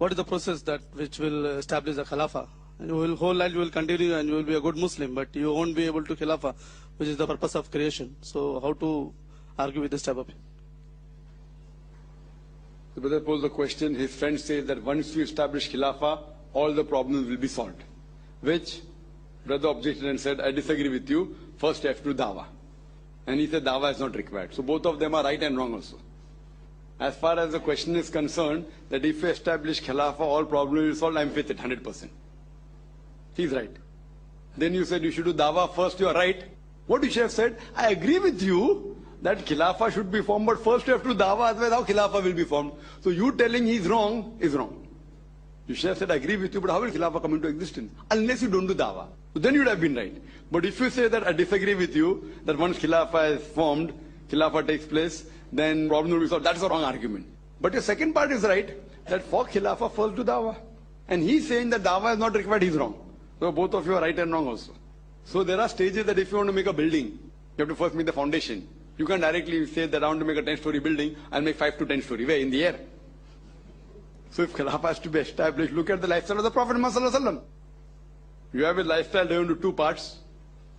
what is the process that which will establish the Khilafah? And whole life you will continue and you will be a good Muslim, but you won't be able to Khilafah, which is the purpose of creation. So how to argue with this type of thing? The brother posed the question, his friend says that once you establish Khilafah, all the problems will be solved. Which brother objected and said, I disagree with you, first you have to do Dawah. And he said Dawah is not required. So both of them are right and wrong also. As far as the question is concerned, that if you establish Khilafah, all problems will be solved, I'm with it 100%. He's right. Then you said you should do Dawah first, you are right. What you should have said, I agree with you that Khilafah should be formed, but first you have to do Dawah, otherwise how Khilafah will be formed? So you telling he's wrong is wrong. You should have said, I agree with you, but how will Khilafah come into existence? Unless you don't do Dawah. So then you would have been right. But if you say that I disagree with you, that once Khilafah is formed, Khilafah takes place, then problem will be solved. That's a wrong argument. But your second part is right, that for Khilafah first do Dawah. And he's saying that Dawah is not required, he's wrong. So both of you are right and wrong also. So there are stages that if you want to make a building, you have to first make the foundation. You can't directly say that I want to make a 10-story building, I'll make 5 to 10-story. Where? In the air. So if Khilafah has to be established, look at the lifestyle of the Prophet Muhammad. You have a lifestyle divided into two parts,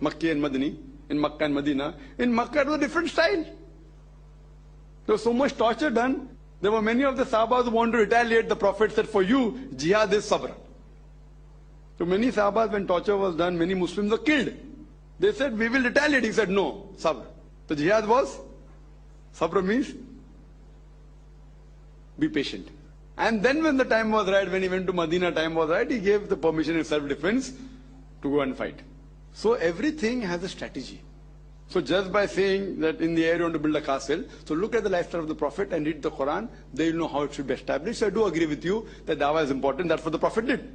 Makkah and Madani. In Makkah and Medina. In Makkah it was a different style. There was so much torture done. There were many of the Sahabas who wanted to retaliate. The Prophet said, for you, jihad is sabr. So many Sahabas, when torture was done, many Muslims were killed. They said, we will retaliate. He said, no, sabr. So jihad was, sabr means, be patient. And then when the time was right, when he went to Medina, time was right, he gave the permission in self-defense to go and fight. So everything has a strategy. So just by saying that in the air you want to build a castle, so look at the lifestyle of the Prophet and read the Quran, they will know how it should be established. So I do agree with you that Dawah is important, that's what the Prophet did.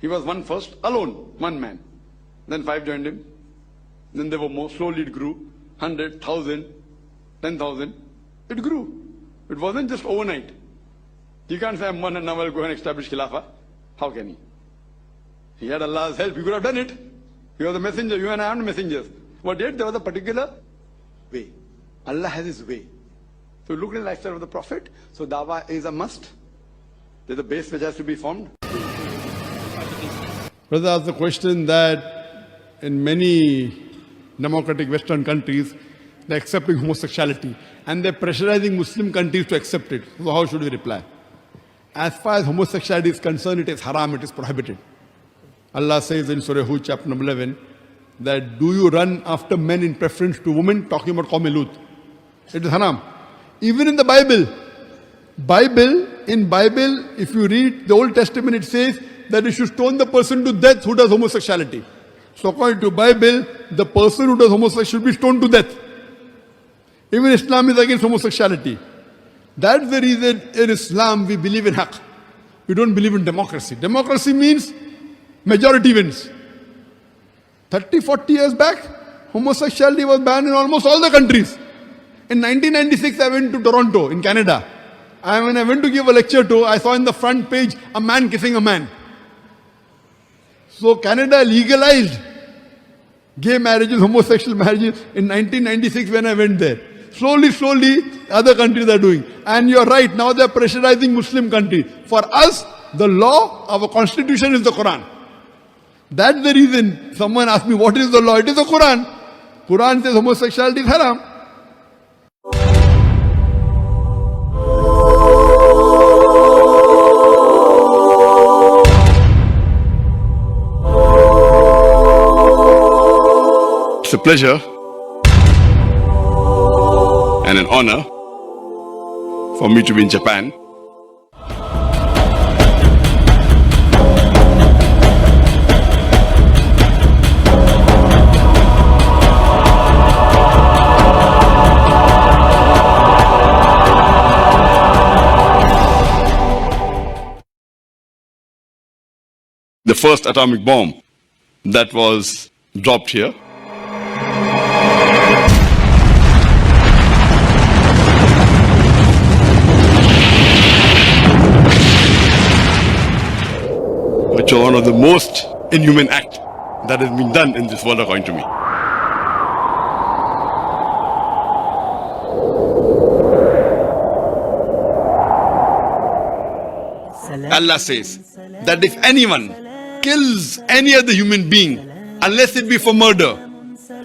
He was one first, alone, one man. Then 5 joined him. Then there were more, slowly it grew, 100, 1,000, 10,000. It grew. It wasn't just overnight. You can't say I'm one and now I'll go and establish Khilafah. How can he? He had Allah's help, he could have done it. He was a messenger, you and I aren't messengers. But yet there was a particular way. Allah has his way. So look at the lifestyle of the Prophet. So Dawah is a must. There's a base which has to be formed. Brother asked the question that in many democratic Western countries, they're accepting homosexuality and they're pressurizing Muslim countries to accept it. So how should we reply? As far as homosexuality is concerned, it is haram, it is prohibited. Allah says in Surah Hud, chapter number 11, that do you run after men in preference to women? Talking about Qawm Lut. It is haram. Even in the Bible, if you read the Old Testament, it says that you should stone the person to death who does homosexuality. So according to Bible, the person who does homosexuality should be stoned to death. Even Islam is against homosexuality. That's the reason in Islam we believe in haqq. We don't believe in democracy. Democracy means majority wins. 30, 40 years back, homosexuality was banned in almost all the countries. In 1996, I went to Toronto, in Canada. And when I went to give a lecture I saw in the front page a man kissing a man. So Canada legalized gay marriages, homosexual marriages in 1996 when I went there. Slowly, other countries are doing. And you're right, now they're pressurizing Muslim countries. For us, the law, our constitution is the Quran. That's the reason someone asked me, what is the law? It is the Quran. Quran says homosexuality is haram. It's a pleasure and an honor for me to be in Japan. The first atomic bomb that was dropped here. Which are one of the most inhuman acts that has been done in this world according to me. Allah says that if anyone kills any other human being, unless it be for murder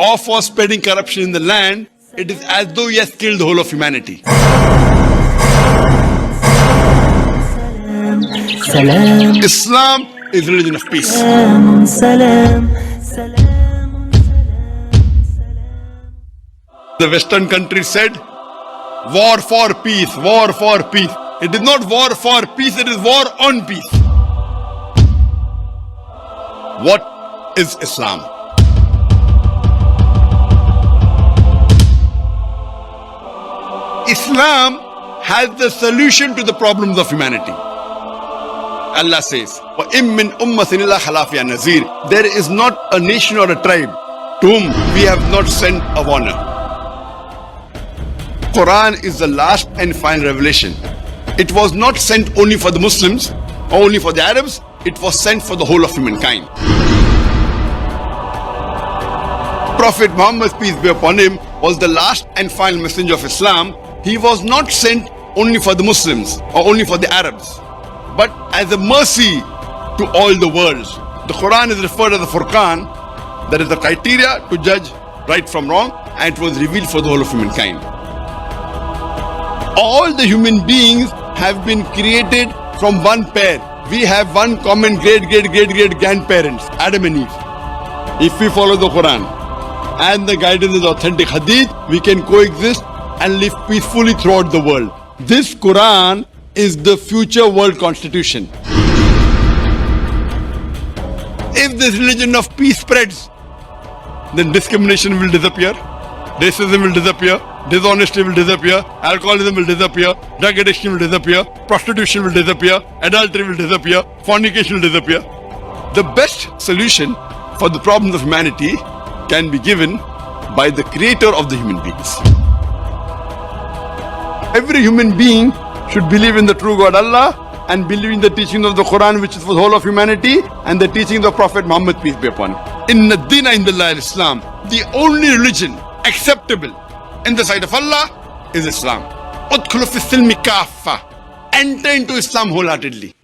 or for spreading corruption in the land, it is as though he has killed the whole of humanity. Islam is religion of peace. The Western countries said, war for peace, war for peace. It is not war for peace, it is war on peace. What is Islam? Islam has the solution to the problems of humanity. Allah says, وَإِن مِّنْ أُمَّةٍ إِلَّا خَلَا فِيهَا نَذِيرٌ. There is not a nation or a tribe to whom we have not sent a warner. Quran is the last and final revelation. It was not sent only for the Muslims or only for the Arabs, it was sent for the whole of humankind. Prophet Muhammad, peace be upon him, was the last and final messenger of Islam. He was not sent only for the Muslims or only for the Arabs, but as a mercy to all the worlds. The Quran is referred as the Furqan, that is the criteria to judge right from wrong, and it was revealed for the whole of humankind. All the human beings have been created from one pair. We have one common great grandparents, Adam and Eve. If we follow the Quran and the guidance of the authentic Hadith, we can coexist and live peacefully throughout the world. This Quran is the future world constitution. If this religion of peace spreads, then discrimination will disappear, racism will disappear, dishonesty will disappear, alcoholism will disappear, drug addiction will disappear, prostitution will disappear, adultery will disappear, fornication will disappear. The best solution for the problems of humanity can be given by the creator of the human beings. Every human being should believe in the true God Allah and believe in the teachings of the Quran, which is for the whole of humanity, and the teachings of Prophet Muhammad, peace be upon him. Inna dina indallah al-Islam. The only religion acceptable in the sight of Allah is Islam. Udkhulu fi silmi kaffa. Enter into Islam wholeheartedly.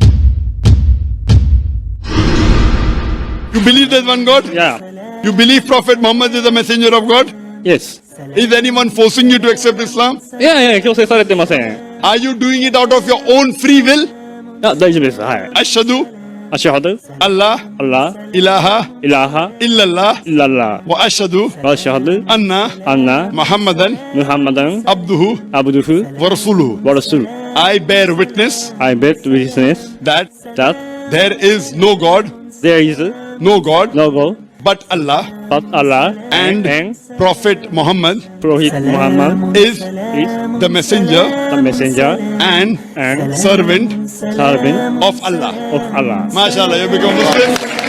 You believe there's one God? Yeah. You believe Prophet Muhammad is a messenger of God? Yes. Is anyone forcing you to accept Islam? いやいや、強制されてません。 Are you doing it out of your own free will? あ、大丈夫です。はい。 Ashhadu アシュハド、 Allah アッラ、 ilaha イラハ、 illallah イラッラ、 wa ashhadu アシュハド、 anna アンナ、 Muhammadan ムハンマダン、 abduhu アブドゥフ、 wa rasuluhu. ワラスル。 I bear witness I bet witness that that there is no God, there is no God no God but Allah, but Allah and Prophet Muhammad Prophet Muhammad is is the messenger the messenger and and servant servant of Allah. of Allah. MashaAllah, you become Muslim.